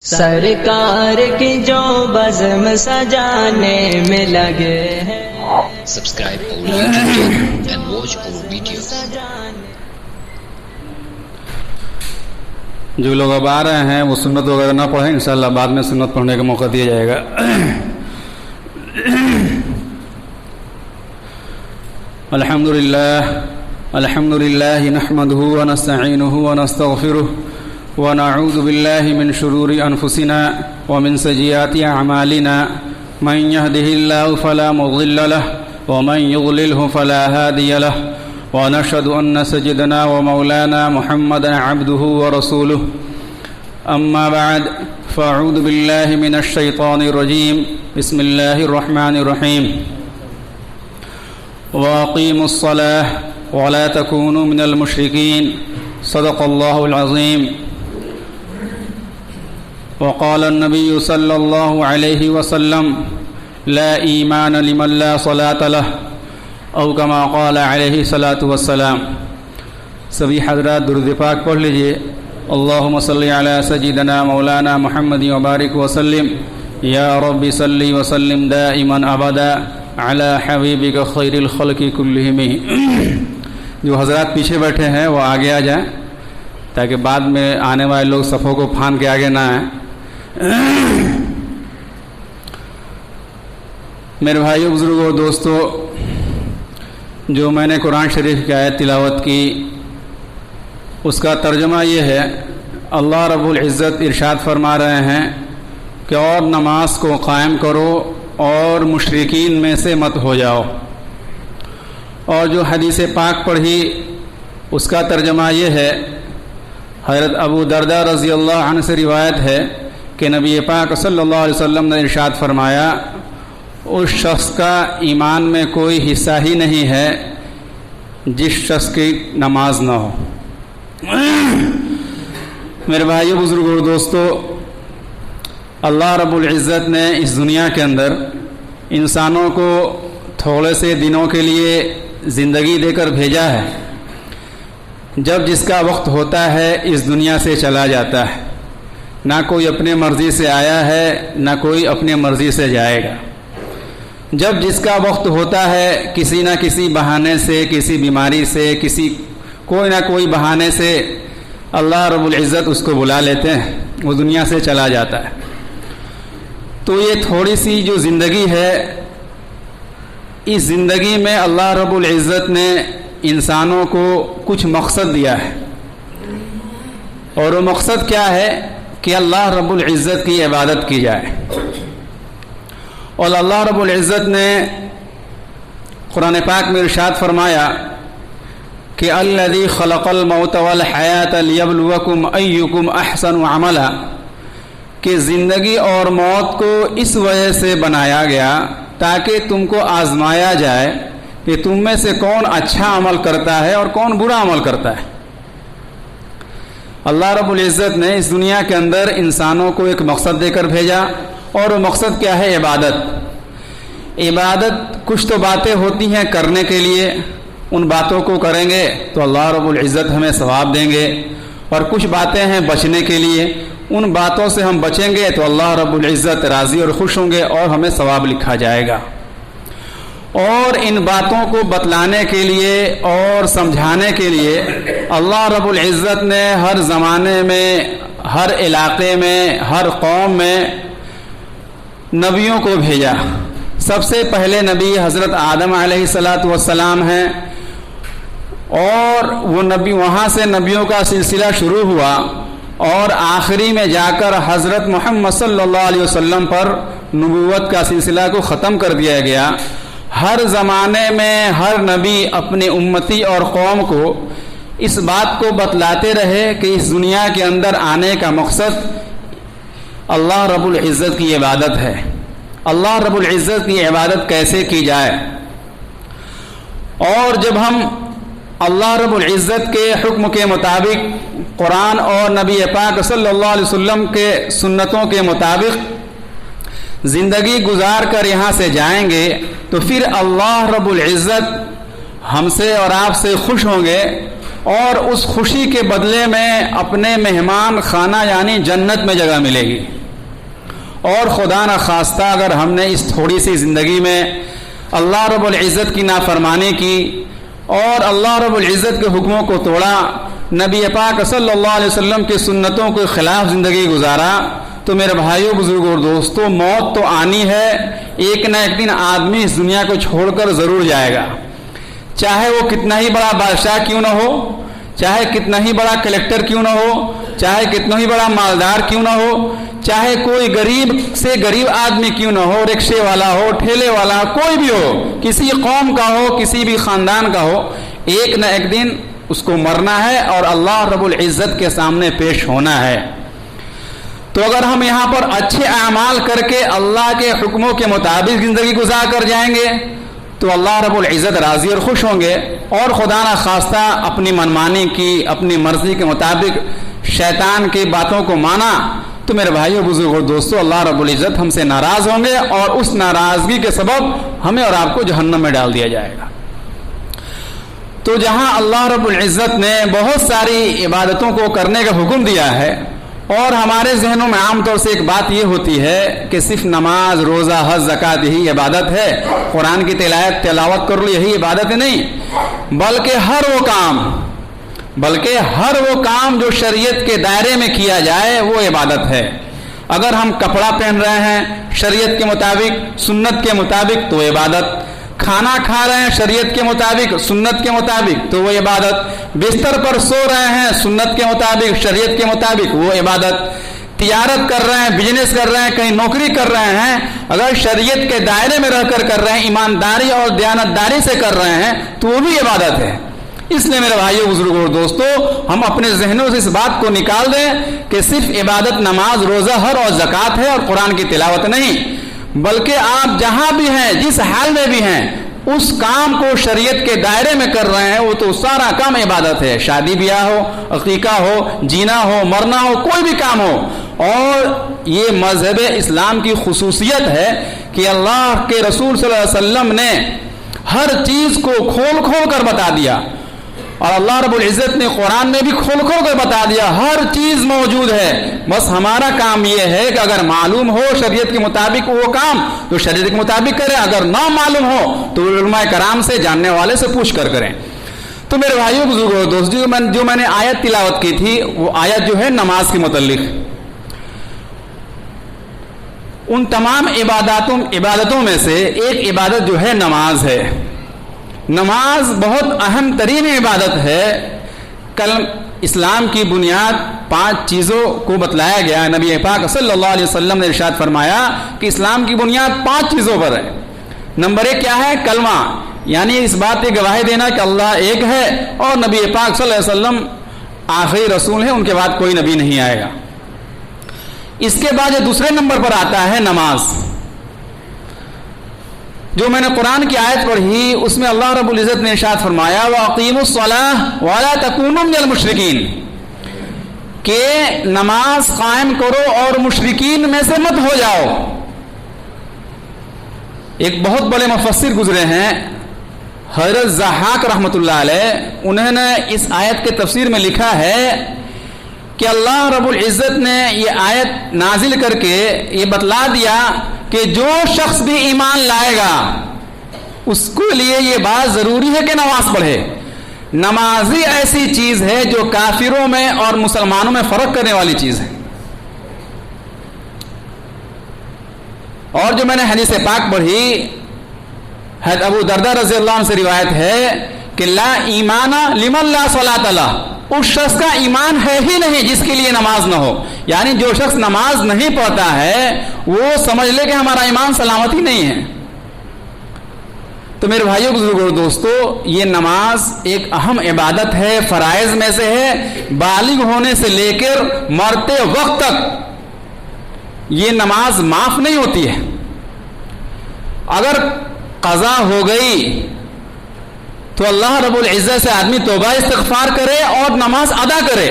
سرکار کی جو بزم سجانے میں لگے ہیں. Subscribe our YouTube channel and watch our videos. جو لوگ اب آ رہے ہیں وہ سنت وغیرہ نہ پڑھیں، انشاءاللہ بعد میں سنت پڑھنے کا موقع دیا جائے گا. الحمدللہ نحمده ونستعینه ونستغفره ونعوذ باللہ من شرور انفسنا ومن سیئات اعمالنا من يهده الله فلا مضل له ومن يضلله فلا هادي له ونشهد أن سيدنا ومولانا محمدا عبده ورسوله. أما بعد فأعوذ بالله من الشيطان الرجيم. بسم الله الرحمن الرحيم. وأقيموا الصلاة ولا تكونوا من المشركين. صدق الله العظيم. وقال النبي صلى الله عليه وسلم لا إيمان لمن لا صلاة له او کما قال علیہ الصلاۃ والسلام. سبھی حضرات درود پاک پڑھ لیجئے. اللہم صلی علی سیدنا مولانا محمد وبارک وسلم. یا رب صلی وسلم دائما ابدا علی حبیبک خیر الخلق کلہم. جو حضرات پیچھے بیٹھے ہیں وہ آگے آ جائیں تاکہ بعد میں آنے والے لوگ صفوں کو پھان کے آگے نہ آئیں. میرے بھائیو، بزرگوں، دوستو، جو میں نے قرآن شریف کی آیت تلاوت کی اس کا ترجمہ یہ ہے. اللہ رب العزت ارشاد فرما رہے ہیں کہ اور نماز کو قائم کرو اور مشرکین میں سے مت ہو جاؤ. اور جو حدیث پاک پڑھی اس کا ترجمہ یہ ہے. حضرت ابو درداء رضی اللہ عنہ سے روایت ہے کہ نبی پاک صلی اللہ علیہ وسلم نے ارشاد فرمایا اس شخص کا ایمان میں کوئی حصہ ہی نہیں ہے جس شخص کی نماز نہ ہو. میرے بھائیو، بزرگوں اور دوستو، اللہ رب العزت نے اس دنیا کے اندر انسانوں کو تھوڑے سے دنوں کے لیے زندگی دے کر بھیجا ہے. جب جس کا وقت ہوتا ہے اس دنیا سے چلا جاتا ہے. نہ کوئی اپنے مرضی سے آیا ہے نہ کوئی اپنے مرضی سے جائے گا. جب جس کا وقت ہوتا ہے کسی نہ کسی بہانے سے، کسی بیماری سے، کوئی نہ کوئی بہانے سے اللہ رب العزت اس کو بلا لیتے ہیں، وہ دنیا سے چلا جاتا ہے. تو یہ تھوڑی سی جو زندگی ہے، اس زندگی میں اللہ رب العزت نے انسانوں کو کچھ مقصد دیا ہے. اور وہ مقصد کیا ہے کہ اللہ رب العزت کی عبادت کی جائے. اور اللہ رب العزت نے قرآن پاک میں ارشاد فرمایا کہ الذی خلق الموت والحیات لیبلوکم ایکم احسن عملا، کہ زندگی اور موت کو اس وجہ سے بنایا گیا تاکہ تم کو آزمایا جائے کہ تم میں سے کون اچھا عمل کرتا ہے اور کون برا عمل کرتا ہے. اللہ رب العزت نے اس دنیا کے اندر انسانوں کو ایک مقصد دے کر بھیجا، اور وہ مقصد کیا ہے؟ عبادت. عبادت کچھ تو باتیں ہوتی ہیں کرنے کے لیے، ان باتوں کو کریں گے تو اللہ رب العزت ہمیں ثواب دیں گے. اور کچھ باتیں ہیں بچنے کے لیے، ان باتوں سے ہم بچیں گے تو اللہ رب العزت راضی اور خوش ہوں گے اور ہمیں ثواب لکھا جائے گا. اور ان باتوں کو بتلانے کے لیے اور سمجھانے کے لیے اللہ رب العزت نے ہر زمانے میں، ہر علاقے میں، ہر قوم میں نبیوں کو بھیجا. سب سے پہلے نبی حضرت آدم علیہ الصلاۃ والسلام ہیں، اور وہ نبی، وہاں سے نبیوں کا سلسلہ شروع ہوا اور آخری میں جا کر حضرت محمد صلی اللہ علیہ وسلم پر نبوت کا سلسلہ کو ختم کر دیا گیا. ہر زمانے میں ہر نبی اپنے امتی اور قوم کو اس بات کو بتلاتے رہے کہ اس دنیا کے اندر آنے کا مقصد اللہ رب العزت کی عبادت ہے. اللہ رب العزت کی عبادت کیسے کی جائے. اور جب ہم اللہ رب العزت کے حکم کے مطابق، قرآن اور نبی پاک صلی اللہ علیہ وسلم کے سنتوں کے مطابق زندگی گزار کر یہاں سے جائیں گے تو پھر اللہ رب العزت ہم سے اور آپ سے خوش ہوں گے اور اس خوشی کے بدلے میں اپنے مہمان خانہ یعنی جنت میں جگہ ملے گی. اور خدا نہ خواستہ اگر ہم نے اس تھوڑی سی زندگی میں اللہ رب العزت کی نافرمانی کی اور اللہ رب العزت کے حکموں کو توڑا، نبی پاک صلی اللہ علیہ وسلم کی سنتوں کے خلاف زندگی گزارا، تو میرے بھائیوں، بزرگوں اور دوستوں، موت تو آنی ہے. ایک نہ ایک دن آدمی اس دنیا کو چھوڑ کر ضرور جائے گا، چاہے وہ کتنا ہی بڑا بادشاہ کیوں نہ ہو، چاہے کتنا ہی بڑا کلیکٹر کیوں نہ ہو، چاہے کتنا ہی بڑا مالدار کیوں نہ ہو، چاہے کوئی غریب سے غریب آدمی کیوں نہ ہو، رکشے والا ہو، ٹھیلے والا ہو، کوئی بھی ہو، کسی قوم کا ہو، کسی بھی خاندان کا ہو، ایک نہ ایک دن اس کو مرنا ہے اور اللہ رب العزت کے سامنے پیش ہونا ہے. تو اگر ہم یہاں پر اچھے اعمال کر کے اللہ کے حکموں کے مطابق زندگی گزار کر جائیں گے تو اللہ رب العزت راضی اور خوش ہوں گے، اور خدا نہ خواستہ اپنی منمانی کی، اپنی مرضی کے مطابق شیطان کی باتوں کو مانا تو میرے بھائیوں، بزرگوں، دوستوں، اللہ رب العزت ہم سے ناراض ہوں گے اور اس ناراضگی کے سبب ہمیں اور آپ کو جہنم میں ڈال دیا جائے گا. تو جہاں اللہ رب العزت نے بہت ساری عبادتوں کو کرنے کا حکم دیا ہے، اور ہمارے ذہنوں میں عام طور سے ایک بات یہ ہوتی ہے کہ صرف نماز، روزہ، حج، زکوٰۃ یہی عبادت ہے، قرآن کی تلاوت کر لو یہی عبادت ہے، نہیں، بلکہ ہر وہ کام جو شریعت کے دائرے میں کیا جائے وہ عبادت ہے. اگر ہم کپڑا پہن رہے ہیں شریعت کے مطابق، سنت کے مطابق تو عبادت، کھانا کھا رہے ہیں شریعت کے مطابق، سنت کے مطابق تو وہ عبادت، بستر پر سو رہے ہیں سنت کے مطابق، شریعت کے مطابق وہ عبادت، تجارت کر رہے ہیں، بزنس کر رہے ہیں، کہیں نوکری کر رہے ہیں، اگر شریعت کے دائرے میں رہ کر رہے ہیں، ایمانداری اور دیانتداری سے کر رہے ہیں تو وہ بھی عبادت ہے. اس لیے میرے بھائیوں، بزرگوں اور دوستوں، ہم اپنے ذہنوں سے اس بات کو نکال دیں کہ صرف عبادت نماز، روزہ، حج اور زکوٰۃ ہے اور قرآن کی تلاوت نہیں، بلکہ آپ جہاں بھی ہیں، جس حال میں بھی ہیں، اس کام کو شریعت کے دائرے میں کر رہے ہیں وہ تو سارا کام عبادت ہے. شادی بیاہ ہو، عقیقہ ہو، جینا ہو، مرنا ہو، کوئی بھی کام ہو. اور یہ مذہب اسلام کی خصوصیت ہے کہ اللہ کے رسول صلی اللہ علیہ وسلم نے ہر چیز کو کھول کھول کر بتا دیا، اور اللہ رب العزت نے قرآن میں بھی کھول کھول کر بتا دیا، ہر چیز موجود ہے. بس ہمارا کام یہ ہے کہ اگر معلوم ہو شریعت کے مطابق وہ کام تو شریعت کے مطابق کریں، اگر نہ معلوم ہو تو علماء کرام سے، جاننے والے سے پوچھ کر کریں. تو میرے بھائیوں، بزرگوں، دوستوں، جو میں نے آیت تلاوت کی تھی وہ آیت جو ہے نماز کے متعلق. ان تمام عبادتوں میں سے ایک عبادت جو ہے نماز ہے. نماز بہت اہم ترین عبادت ہے. کل اسلام کی بنیاد 5 چیزوں کو بتلایا گیا. نبی پاک صلی اللہ علیہ وسلم نے ارشاد فرمایا کہ اسلام کی بنیاد 5 چیزوں پر ہے. نمبر 1 کیا ہے؟ کلمہ، یعنی اس بات کی گواہی دینا کہ اللہ ایک ہے اور نبی پاک صلی اللہ علیہ وسلم آخری رسول ہیں، ان کے بعد کوئی نبی نہیں آئے گا. اس کے بعد جو دوسرے نمبر پر آتا ہے نماز. جو میں نے قرآن کی آیت پڑھی اس میں اللہ رب العزت نے ارشاد فرمایا وَأَقِيمُوا الصَّلَاةَ وَلَا تَكُونُوا مِنَ الْمُشْرِكِينَ، کہ نماز قائم کرو اور مشرکین میں سے مت ہو جاؤ. ایک بہت بڑے مفسر گزرے ہیں حضرت ضحاک رحمۃ اللہ علیہ، انہوں نے اس آیت کے تفسیر میں لکھا ہے کہ اللہ رب العزت نے یہ آیت نازل کر کے یہ بتلا دیا کہ جو شخص بھی ایمان لائے گا اس کے لیے یہ بات ضروری ہے کہ نماز پڑھے. نمازی ایسی چیز ہے جو کافروں میں اور مسلمانوں میں فرق کرنے والی چیز ہے. اور جو میں نے حدیث پاک پڑھی حضرت ابو دردہ رضی اللہ عنہ سے روایت ہے کہ لا ایمان لمن لا صلاۃ لہ، اس شخص کا ایمان ہے ہی نہیں جس کے لیے نماز نہ ہو. یعنی جو شخص نماز نہیں پڑھتا ہے وہ سمجھ لے کہ ہمارا ایمان سلامت ہی نہیں ہے. تو میرے بھائیوں، بزرگوں، دوستو، یہ نماز ایک اہم عبادت ہے، فرائض میں سے ہے. بالغ ہونے سے لے کر مرتے وقت تک یہ نماز معاف نہیں ہوتی ہے. اگر قضا ہو گئی تو اللہ رب العزت سے آدمی توبہ استغفار کرے اور نماز ادا کرے.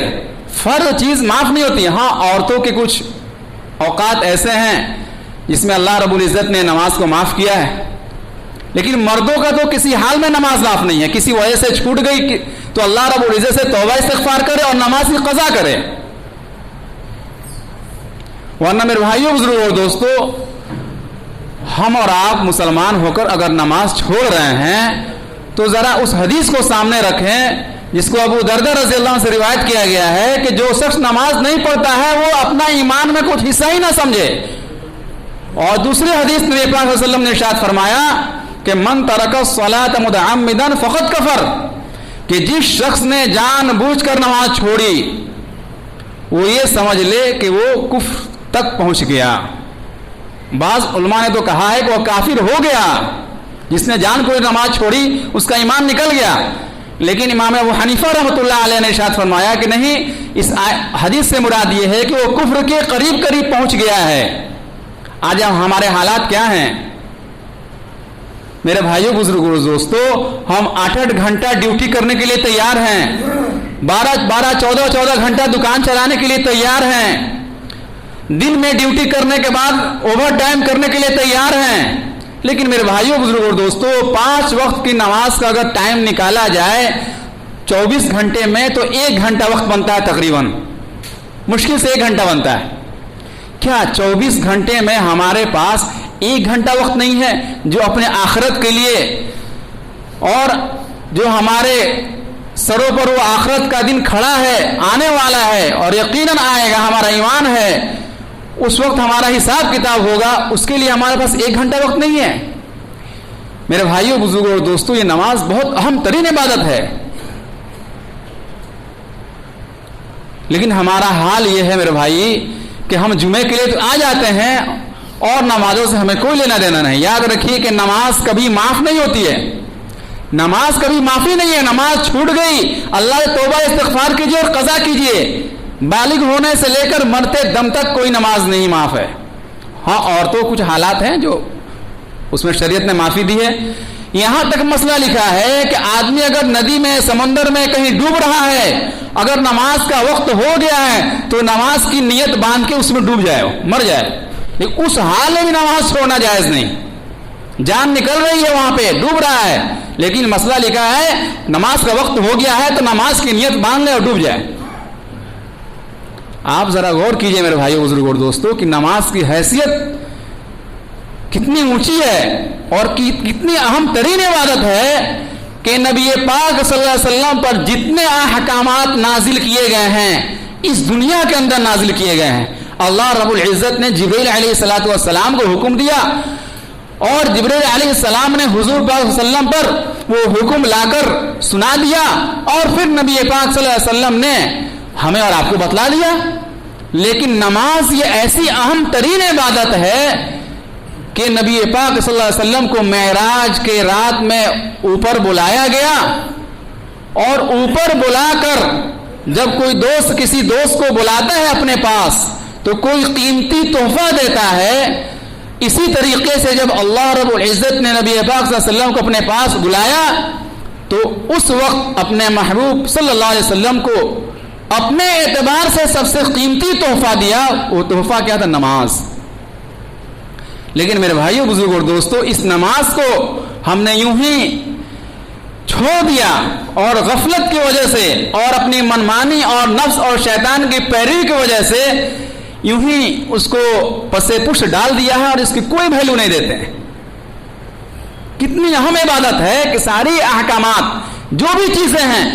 فرض چیز معاف نہیں ہوتی. ہاں، عورتوں کے کچھ اوقات ایسے ہیں جس میں اللہ رب العزت نے نماز کو معاف کیا ہے، لیکن مردوں کا تو کسی حال میں نماز معاف نہیں ہے. کسی وجہ سے چھوٹ گئی تو اللہ رب العزت سے توبہ استغفار کرے اور نماز کی قضا کرے. ورنہ میرے بھائیوں بزرگوں اور دوستو، ہم اور آپ مسلمان ہو کر اگر نماز چھوڑ رہے ہیں تو ذرا اس حدیث کو سامنے رکھیں جس کو ابو دردہ رضی اللہ عنہ سے روایت کیا گیا ہے کہ جو شخص نماز نہیں پڑھتا ہے وہ اپنا ایمان میں کچھ حصہ ہی نہ سمجھے. اور دوسری حدیث نبی پاک صلی اللہ علیہ وسلم نے ارشاد فرمایا کہ من ترک الصلاۃ متعمدا فقد کفر، کہ جس شخص نے جان بوجھ کر نماز چھوڑی وہ یہ سمجھ لے کہ وہ کفر تک پہنچ گیا. بعض علماء نے تو کہا ہے کہ وہ کافر ہو گیا، جس نے جان بوجھ نماز چھوڑی اس کا ایمان نکل گیا. لیکن امام ابو حنیفہ رحمۃ اللہ علیہ نے ارشاد فرمایا کہ نہیں، اس حدیث سے مراد یہ ہے کہ وہ کفر کے قریب قریب پہنچ گیا ہے. آج ہمارے حالات کیا ہیں میرے بھائیوں بزرگوں دوستو؟ ہم 8-8 گھنٹہ ڈیوٹی کرنے کے لیے تیار ہیں، 12-14 گھنٹہ دکان چلانے کے لیے تیار ہیں، دن میں ڈیوٹی کرنے کے بعد اوور ٹائم کرنے کے لیے تیار ہیں. لیکن میرے بھائیوں بزرگوں دوستو، 5 وقت کی نماز کا اگر ٹائم نکالا جائے 24 گھنٹے میں تو 1 گھنٹہ وقت بنتا ہے، تقریباً مشکل سے 1 گھنٹہ بنتا ہے. کیا 24 گھنٹے میں ہمارے پاس 1 گھنٹہ وقت نہیں ہے جو اپنے آخرت کے لیے، اور جو ہمارے سروں پر وہ آخرت کا دن کھڑا ہے، آنے والا ہے اور یقیناً آئے گا، ہمارا ایمان ہے، اس وقت ہمارا حساب کتاب ہوگا، اس کے لیے ہمارے پاس 1 گھنٹہ وقت نہیں ہے؟ میرے بھائیوں بزرگوں اور دوستوں، یہ نماز بہت اہم ترین عبادت ہے. لیکن ہمارا حال یہ ہے میرے بھائی کہ ہم جمعے کے لیے تو آ جاتے ہیں اور نمازوں سے ہمیں کوئی لینا دینا نہیں. یاد رکھیے کہ نماز کبھی معاف نہیں ہوتی ہے، نماز کبھی معافی نہیں ہے. نماز چھوٹ گئی، اللہ سے توبہ استغفار کیجیے اور قضا کیجیے. بالغ ہونے سے لے کر مرتے دم تک کوئی نماز نہیں معاف ہے. ہاں، اور تو کچھ حالات ہیں جو اس میں شریعت نے معافی دی ہے. یہاں تک مسئلہ لکھا ہے کہ آدمی اگر ندی میں، سمندر میں کہیں ڈوب رہا ہے، اگر نماز کا وقت ہو گیا ہے تو نماز کی نیت باندھ کے اس میں ڈوب جائے، مر جائے. لیکن اس حال میں بھی نماز چھوڑنا جائز نہیں. جان نکل رہی ہے، وہاں پہ ڈوب رہا ہے، لیکن مسئلہ لکھا ہے نماز کا وقت ہو گیا ہے تو نماز کی نیت باندھ لے اور ڈوب جائے. آپ ذرا غور کیجئے میرے بھائیو بزرگوں اور دوستوں کہ نماز کی حیثیت کتنی اونچی ہے اور کتنی اہم ترین عبادت ہے کہ نبی پاک صلی اللہ علیہ وسلم پر جتنے احکامات نازل کیے گئے ہیں اس دنیا کے اندر نازل کیے گئے ہیں. اللہ رب العزت نے جبریل علیہ الصلوۃ والسلام کو حکم دیا اور جبریل علیہ السلام نے حضور پاک صلی اللہ علیہ وسلم پر وہ حکم لا کر سنا دیا اور پھر نبی پاک صلی اللہ علیہ وسلم نے ہمیں اور آپ کو بتلا دیا. لیکن نماز یہ ایسی اہم ترین عبادت ہے کہ نبی پاک صلی اللہ علیہ وسلم کو معراج کے رات میں اوپر بلایا گیا اور اوپر بلا کر جب کوئی دوست کسی دوست کو بلاتا ہے اپنے پاس تو کوئی قیمتی تحفہ دیتا ہے. اسی طریقے سے جب اللہ رب العزت نے نبی پاک صلی اللہ علیہ وسلم کو اپنے پاس بلایا تو اس وقت اپنے محبوب صلی اللہ علیہ وسلم کو اپنے اعتبار سے سب سے قیمتی تحفہ دیا. وہ تحفہ کیا تھا؟ نماز. لیکن میرے بھائیوں بزرگوں اور دوستوں، اس نماز کو ہم نے یوں ہی چھوڑ دیا اور غفلت کی وجہ سے اور اپنی منمانی اور نفس اور شیطان کی پیروی کی وجہ سے یوں ہی اس کو پسے پش ڈال دیا ہے اور اس کی کوئی ویلیو نہیں دیتے. کتنی اہم عبادت ہے کہ ساری احکامات جو بھی چیزیں ہیں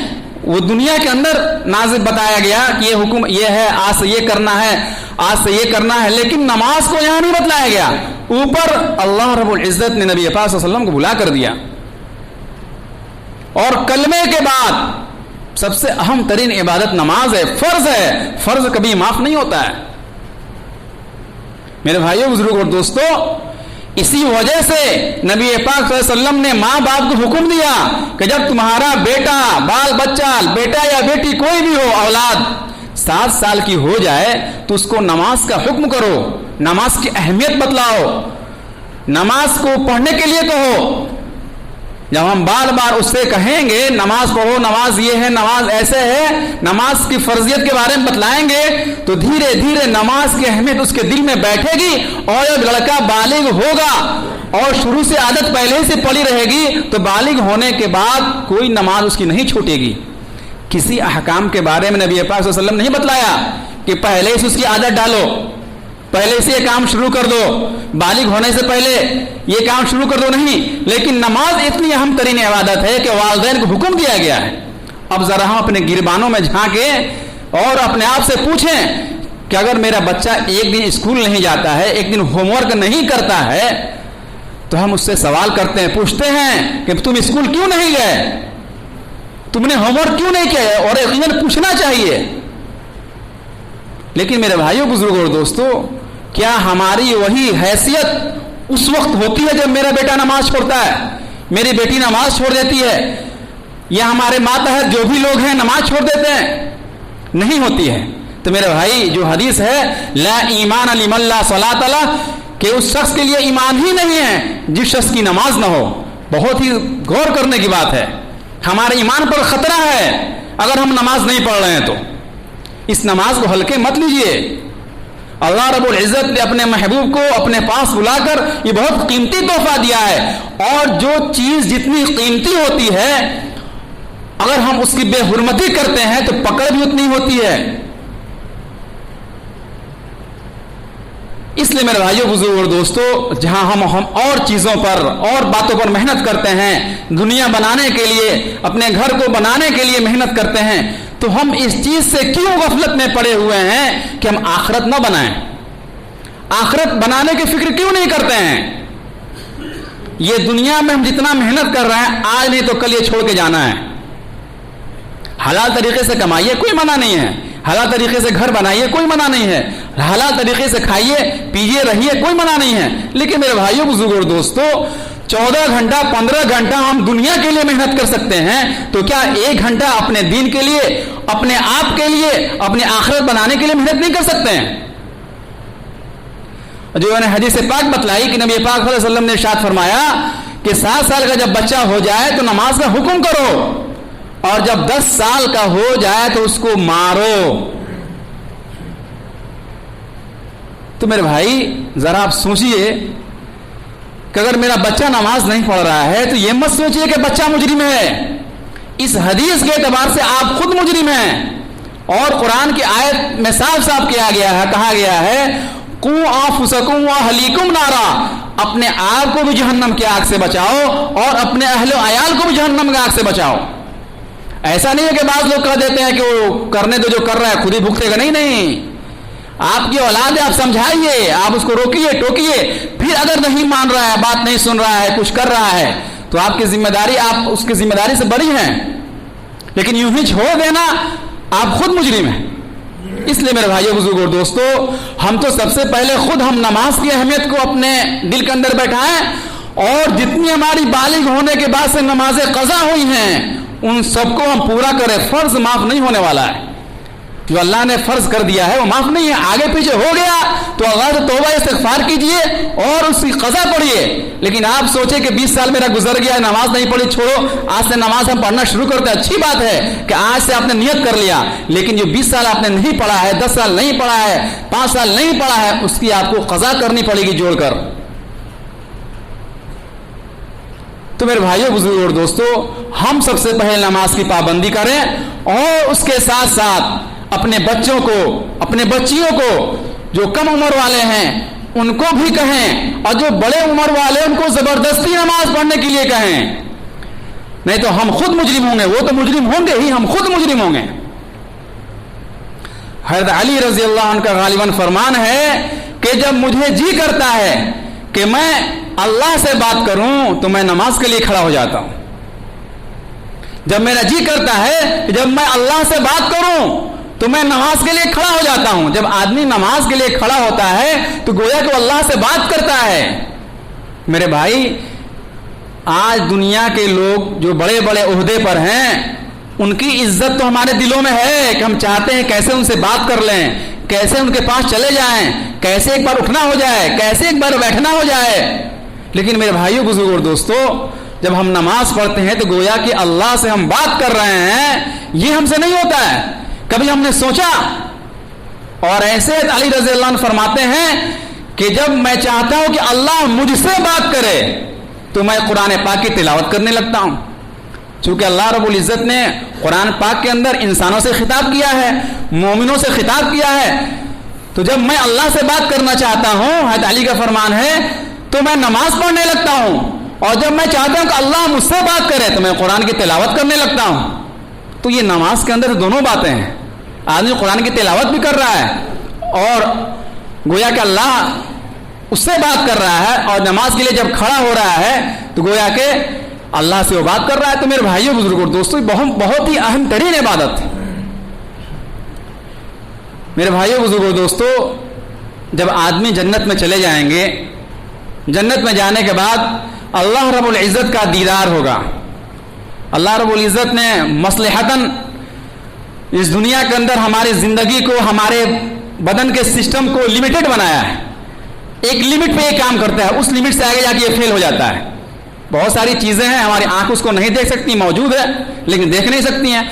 وہ دنیا کے اندر نازل بتایا گیا کہ یہ حکم یہ ہے، آج سے یہ کرنا ہے، آج سے یہ کرنا ہے، لیکن نماز کو یہاں نہیں بتلایا گیا. اوپر اللہ رب العزت نے نبی پاک صلی اللہ علیہ وسلم کو بلا کر دیا. اور کلمے کے بعد سب سے اہم ترین عبادت نماز ہے، فرض ہے. فرض کبھی معاف نہیں ہوتا ہے. میرے بھائیوں بزرگوں اور دوستوں، اسی وجہ سے نبی پاک صلی اللہ علیہ وسلم نے ماں باپ کو حکم دیا کہ جب تمہارا بیٹا، بال بچہ، بیٹا یا بیٹی کوئی بھی ہو، اولاد 7 سال کی ہو جائے تو اس کو نماز کا حکم کرو، نماز کی اہمیت بتلاؤ، نماز کو پڑھنے کے لیے کہو. جب ہم بار بار اس سے کہیں گے نماز پڑھو، نماز یہ ہے، نماز ایسے ہے، نماز کی فرضیت کے بارے میں بتلائیں گے تو دھیرے دھیرے نماز کی اہمیت اس کے دل میں بیٹھے گی. اور جب لڑکا بالغ ہوگا اور شروع سے عادت پہلے سے پڑی رہے گی تو بالغ ہونے کے بعد کوئی نماز اس کی نہیں چھوٹے گی. کسی احکام کے بارے میں نبی پاک صلی اللہ علیہ وسلم نہیں بتلایا کہ پہلے سے اس کی عادت ڈالو، پہلے سے یہ کام شروع کر دو، بالغ ہونے سے پہلے یہ کام شروع کر دو، نہیں. لیکن نماز اتنی اہم ترین عبادت ہے کہ والدین کو حکم دیا گیا ہے. اب ذرا ہم اپنے گربانوں میں جھانکیں اور اپنے آپ سے پوچھیں کہ اگر میرا بچہ ایک دن اسکول نہیں جاتا ہے، ایک دن ہوم ورک نہیں کرتا ہے، تو ہم اس سے سوال کرتے ہیں، پوچھتے ہیں کہ تم اسکول کیوں نہیں گئے، تم نے ہوم ورک کیوں نہیں کیا ہے، اور یقیناً پوچھنا چاہیے. لیکن میرے بھائیوں بزرگوں اور دوستوں، کیا ہماری وہی حیثیت اس وقت ہوتی ہے جب میرا بیٹا نماز چھوڑتا ہے، میری بیٹی نماز چھوڑ دیتی ہے، یا ہمارے ماتحت جو بھی لوگ ہیں نماز چھوڑ دیتے ہیں؟ نہیں ہوتی ہے. تو میرے بھائی جو حدیث ہے لا ایمان لمن لا صلاۃ لہ، کہ اس شخص کے لیے ایمان ہی نہیں ہے جس شخص کی نماز نہ ہو، بہت ہی غور کرنے کی بات ہے. ہمارے ایمان پر خطرہ ہے اگر ہم نماز نہیں پڑھ رہے ہیں تو. اس نماز کو ہلکے مت لیجئے. اللہ رب العزت نے اپنے محبوب کو اپنے پاس بلا کر یہ بہت قیمتی تحفہ دیا ہے، اور جو چیز جتنی قیمتی ہوتی ہے اگر ہم اس کی بے حرمتی کرتے ہیں تو پکڑ بھی اتنی ہوتی ہے. اس لیے میرے بھائیوں بزرگوں اور دوستوں، جہاں ہم اور چیزوں پر اور باتوں پر محنت کرتے ہیں، دنیا بنانے کے لیے، اپنے گھر کو بنانے کے لیے محنت کرتے ہیں، تو ہم اس چیز سے کیوں غفلت میں پڑے ہوئے ہیں کہ ہم آخرت نہ بنائیں؟ آخرت بنانے کی فکر کیوں نہیں کرتے ہیں؟ یہ دنیا میں ہم جتنا محنت کر رہے ہیں، آج نہیں تو کل یہ چھوڑ کے جانا ہے. حلال طریقے سے کمائیے، کوئی منع نہیں ہے. حلال طریقے سے گھر بنائیے، کوئی منع نہیں ہے. حلال طریقے سے کھائیے پیجیے رہیے، کوئی منع نہیں ہے. لیکن میرے بھائیوں بزرگوں اور دوستوں، 14 گھنٹہ 15 گھنٹہ ہم دنیا کے لیے محنت کر سکتے ہیں، تو کیا 1 گھنٹہ اپنے دین کے لیے، اپنے آپ کے لیے، اپنی آخرت بنانے کے لیے محنت نہیں کر سکتے ہیں؟ جو میں نے حدیث پاک بتلائی کہ نبی پاک صلی اللہ علیہ وسلم نے ارشاد فرمایا کہ 7 سال کا جب بچہ ہو جائے تو نماز کا حکم کرو، اور جب 10 سال کا ہو جائے تو اس کو مارو. تو میرے بھائی ذرا آپ سوچئے کہ اگر میرا بچہ نماز نہیں پڑھ رہا ہے تو یہ مت سوچئے کہ بچہ مجرم ہے. اس حدیث کے اعتبار سے آپ خود مجرم ہیں. اور قرآن کی آیت میں صاف صاف کہا گیا ہے قوا انفسکم واہلیکم نارا، اپنے آپ کو بھی جہنم کی آگ سے بچاؤ اور اپنے اہل و عیال کو بھی جہنم کی آگ سے بچاؤ. ایسا نہیں ہے کہ بعض لوگ کہہ دیتے ہیں کہ وہ کرنے دو، جو کر رہا ہے خود ہی بھگتے گا. نہیں، آپ کی اولاد ہے، آپ سمجھائیے، آپ اس کو روکیے ٹوکیے. پھر اگر نہیں مان رہا ہے، بات نہیں سن رہا ہے، کچھ کر رہا ہے، تو آپ کی ذمہ داری، آپ اس کی ذمہ داری سے بری ہیں. لیکن یوں ہی چھوڑ دینا، آپ خود مجرم ہیں. اس لیے میرے بھائیوں بزرگوں اور دوستو، ہم تو سب سے پہلے خود ہم نماز کی اہمیت کو اپنے دل کے اندر بیٹھائیں، اور جتنی ہماری بالغ ہونے کے بعد سے نمازیں قضا ہوئی ہیں ان سب کو ہم پورا کریں. فرض معاف نہیں ہونے والا ہے. جو اللہ نے فرض کر دیا ہے وہ معاف نہیں ہے. آگے پیچھے ہو گیا تو اللہ سے توبہ استغفار کیجئے اور اس کی قضا پڑھیے. لیکن آپ سوچیں کہ 20 سال میرا گزر گیا، نماز نہیں پڑھی، چھوڑو، آج سے نماز ہم پڑھنا شروع کرتے ہیں. اچھی بات ہے کہ آج سے آپ نے نیت کر لیا، لیکن جو 20 سال آپ نے نہیں پڑھا ہے، 10 سال نہیں پڑھا ہے، 5 سال نہیں پڑھا ہے، اس کی آپ کو قضا کرنی پڑے گی جوڑ کر. تو میرے بھائیوں بزرگوں اور دوستو، ہم سب سے پہلے نماز کی پابندی کریں، اور اس کے ساتھ ساتھ اپنے بچوں کو، اپنے بچیوں کو، جو کم عمر والے ہیں ان کو بھی کہیں، اور جو بڑے عمر والے ان کو زبردستی نماز پڑھنے کے لیے کہیں. نہیں تو ہم خود مجرم ہوں گے. وہ تو مجرم ہوں گے ہی، ہم خود مجرم ہوں گے. حضرت علی رضی اللہ عنہ کا غالباً فرمان ہے کہ جب مجھے جی کرتا ہے کہ میں اللہ سے بات کروں تو میں نماز کے لیے کھڑا ہو جاتا ہوں. جب میرا جی کرتا ہے کہ جب میں اللہ سے بات کروں تو میں نماز کے لیے کھڑا ہو جاتا ہوں. جب آدمی نماز کے لیے کھڑا ہوتا ہے تو گویا کہ وہ اللہ سے بات کرتا ہے. میرے بھائی، آج دنیا کے لوگ جو بڑے بڑے عہدے پر ہیں ان کی عزت تو ہمارے دلوں میں ہے کہ ہم چاہتے ہیں کیسے ان سے بات کر لیں، کیسے ان کے پاس چلے جائیں، کیسے ایک بار اٹھنا ہو جائے، کیسے ایک بار بیٹھنا ہو جائے. لیکن میرے بھائیوں بزرگوں اور دوستو، جب ہم نماز پڑھتے ہیں تو گویا کہ اللہ سے ہم بات کر رہے ہیں. یہ ہم سے نہیں ہوتا ہے. کبھی ہم نے سوچا؟ اور ایسے علی رضی اللہ عنہ فرماتے ہیں کہ جب میں چاہتا ہوں کہ اللہ مجھ سے بات کرے تو میں قرآن پاک کی تلاوت کرنے لگتا ہوں. چونکہ اللہ رب العزت نے قرآن پاک کے اندر انسانوں سے خطاب کیا ہے، مومنوں سے خطاب کیا ہے، تو جب میں اللہ سے بات کرنا چاہتا ہوں، حضرت علی کا فرمان ہے، تو میں نماز پڑھنے لگتا ہوں، اور جب میں چاہتا ہوں کہ اللہ مجھ سے بات کرے تو میں قرآن کی تلاوت کرنے لگتا ہوں۔ تو یہ نماز کے اندر دونوں باتیں ہیں، آدمی قرآن کی تلاوت بھی کر رہا ہے اور گویا کہ اللہ اس سے بات کر رہا ہے، اور نماز کے لیے جب کھڑا ہو رہا ہے تو گویا کہ اللہ سے وہ بات کر رہا ہے۔ تو میرے بھائیوں بزرگوں دوستوں، بہت ہی اہم ترین عبادت ہے۔ میرے بھائیوں بزرگوں دوستوں، جب آدمی جنت میں چلے جائیں گے، جنت میں جانے کے بعد اللہ رب العزت کا دیدار ہوگا۔ اللہ رب العزت نے مصلحتاً اس دنیا کے اندر ہماری زندگی کو، ہمارے بدن کے سسٹم کو لمیٹڈ بنایا ہے، ایک لمٹ پہ یہ کام کرتا ہے، اس لمٹ سے آگے جا کے یہ فیل ہو جاتا ہے۔ بہت ساری چیزیں ہیں، ہماری آنکھ اس کو نہیں دیکھ سکتی، موجود ہے لیکن دیکھ نہیں سکتی ہیں۔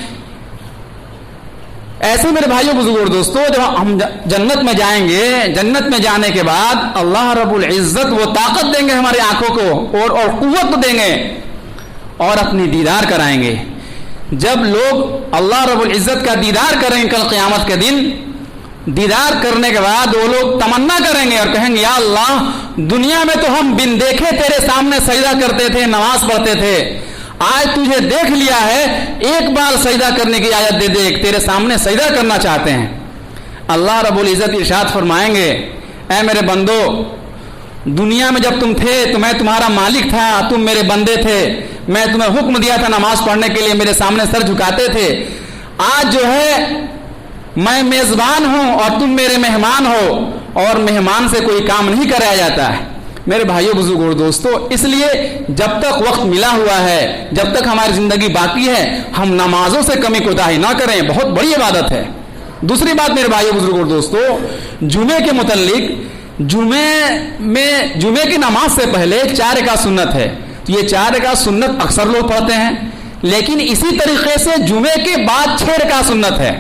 ایسے میرے بھائیوں بزرگوں دوستوں، جب ہم جنت میں جائیں گے، جنت میں جانے کے بعد اللہ رب العزت وہ طاقت دیں گے ہماری آنکھوں کو، اور قوت دیں گے اور اپنی دیدار کرائیں گے۔ جب لوگ اللہ رب العزت کا دیدار کریں گے کل قیامت کے دن، دیدار کرنے کے بعد وہ لوگ تمنا کریں گے اور کہیں گے، یا اللہ، دنیا میں تو ہم بن دیکھے تیرے سامنے سجدہ کرتے تھے، نماز پڑھتے تھے، آج تجھے دیکھ لیا ہے، ایک بار سجدہ کرنے کی اجازت دے دے، تیرے سامنے سجدہ کرنا چاہتے ہیں۔ اللہ رب العزت ارشاد فرمائیں گے، اے میرے بندو، دنیا میں جب تم تھے تو میں تمہارا مالک تھا، تم میرے بندے تھے، میں تمہیں حکم دیا تھا نماز پڑھنے کے لیے، میرے سامنے سر جھکاتے تھے۔ آج جو ہے میں میزبان ہوں اور تم میرے مہمان ہو، اور مہمان سے کوئی کام نہیں کرایا جاتا ہے۔ میرے بھائیوں بزرگوں دوستوں، اس لیے جب تک وقت ملا ہوا ہے، جب تک ہماری زندگی باقی ہے، ہم نمازوں سے کمی کوتاہی نہ کریں، بہت بڑی عبادت ہے۔ دوسری بات میرے بھائیوں بزرگوں دوستوں، جمعے کے متعلق، جمعے کی نماز سے پہلے 4 رکعت سنت ہے۔ تو یہ 4 رکعت سنت اکثر لوگ پڑھتے ہیں، لیکن اسی طریقے سے جمعے کے بعد 6 رکعت سنت ہے۔